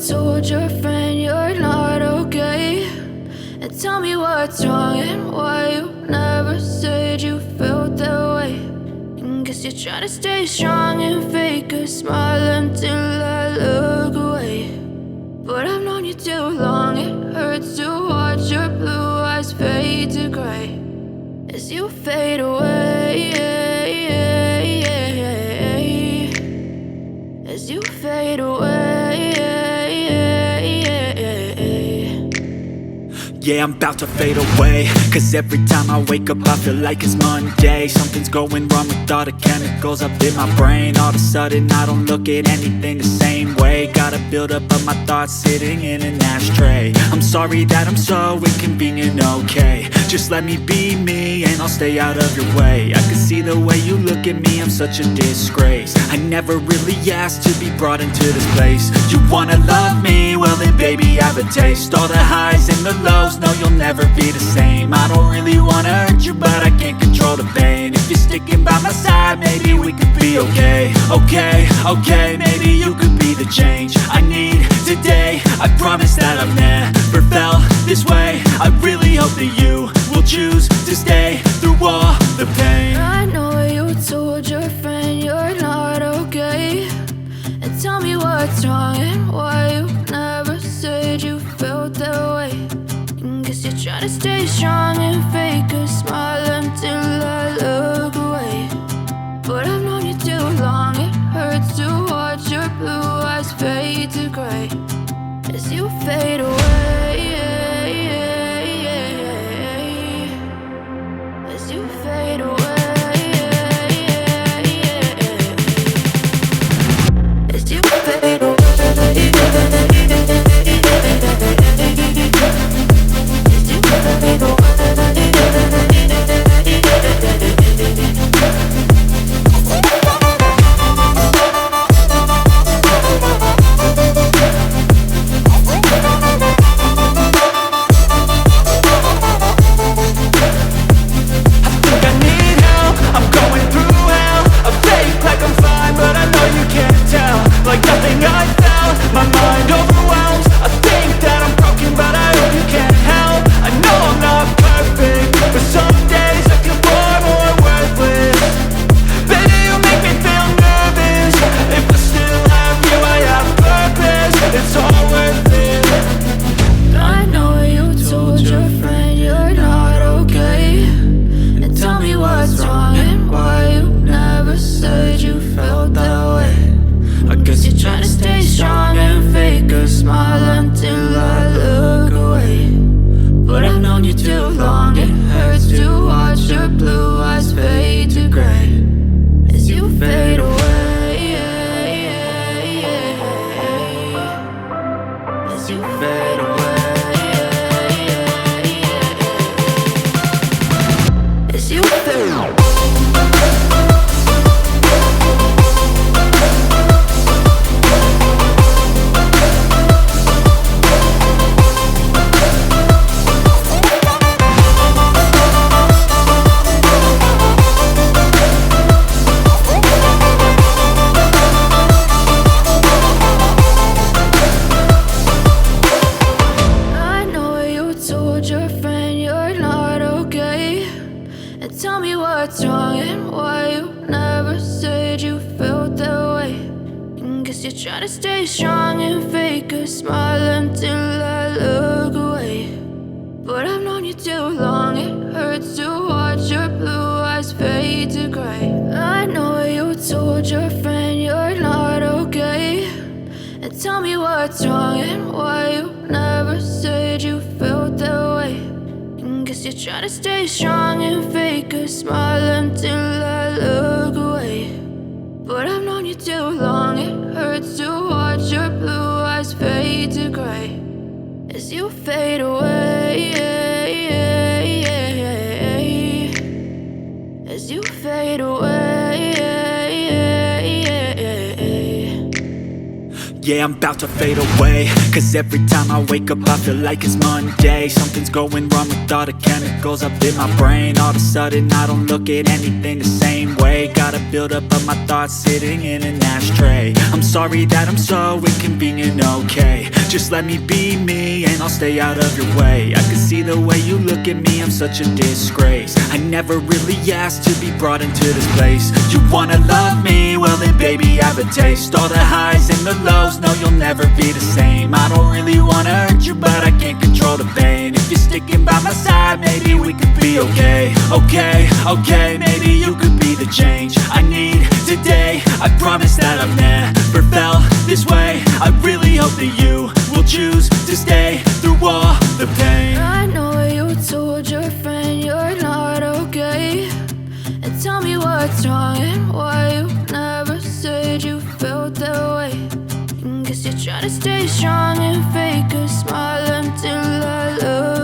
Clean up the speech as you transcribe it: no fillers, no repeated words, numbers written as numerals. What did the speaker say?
told your friend you're not okay, and tell me what's wrong and why you never said you felt that way. And guess you're trying to stay strong and fake a smile until I look away. But I've known you too long, it hurts to watch your blue eyes fade to gray as you fade away, as you fade away. Yeah, I'm about to fade away, cause every time I wake up I feel like it's Monday. Something's going wrong with all the chemicals up in my brain. All of a sudden I don't look at anything the same way. Got a buildup of my thoughts sitting in an ashtray. I'm sorry that I'm so inconvenient, okay. Just let me be me and I'll stay out of your way. I can see the way you look at me, I'm such a disgrace. I never really asked to be brought into this place. You wanna love me? Well then baby I have a taste. All the highs and the lows, no you'll never be the same. I don't really wanna hurt you but I can't control the pain. If you're sticking by my side maybe we could be okay. Okay, maybe you could be the change I need today. I promise that I've never felt this way. I really hope that you will choose to stay through all the pain. I know you told your friend you're not okay, and tell me what's wrong and why you never said you felt that way. And guess you're trying to stay strong and fake a smile until I look away. But I've known you too long, it hurts to watch your blue eyes fade to gray as you fade away, as you fade away, as you fade away. Like nothing I felt, my mind overwhelms. I think that I'm broken, but I hope you can't help. I know I'm not perfect, but some days I feel far more worthless. Baby, you make me feel nervous. If I still have you, I have purpose. It's all worth it. I know you told your friend you're not okay, and tell me what's wrong and why you never said you felt that way. I guess you're trying to stay strong and fake a smile until I look away. But I've known you too long, it hurts to watch your blue eyes fade to gray as you fade away, as you fade away, as you fade away. Tell me what's wrong and why you never said you felt that way. And guess you're trying to stay strong and fake a smile until I look away. But I've known you too long, it hurts to watch your blue eyes fade to gray. I know you told your friend you're not okay, and tell me what's wrong and why you never said you felt that way. Guess you're trying to stay strong and fake a smile until I look away. But I've known you too long, it hurts to watch your blue eyes fade to gray as you fade away, as you fade away. yeah, I'm about to fade away. Cause every time I wake up I feel like it's Monday. Something's going wrong with all the chemicals up in my brain. All of a sudden I don't look at anything the same way. Gotta build up of my thoughts sitting in an ashtray. I'm sorry that I'm so inconvenient, okay. Just let me be me and I'll stay out of your way. I can see the way you look at me, I'm such a disgrace. I never really asked to be brought into this place. You wanna love me? Well then baby have a taste. All the highs and the lows, no you'll never be the same. I don't really wanna hurt you but I can't control the pain. If you're sticking by my side, maybe we could be okay. Okay, maybe you could be the change I need today. I promise that I've never felt this way. I really hope that you will choose to stay through all the pain. I know you told your friend you're not okay, and tell me what's wrong and why you never said you felt that way. Guess you're trying to stay strong and fake a smile until I love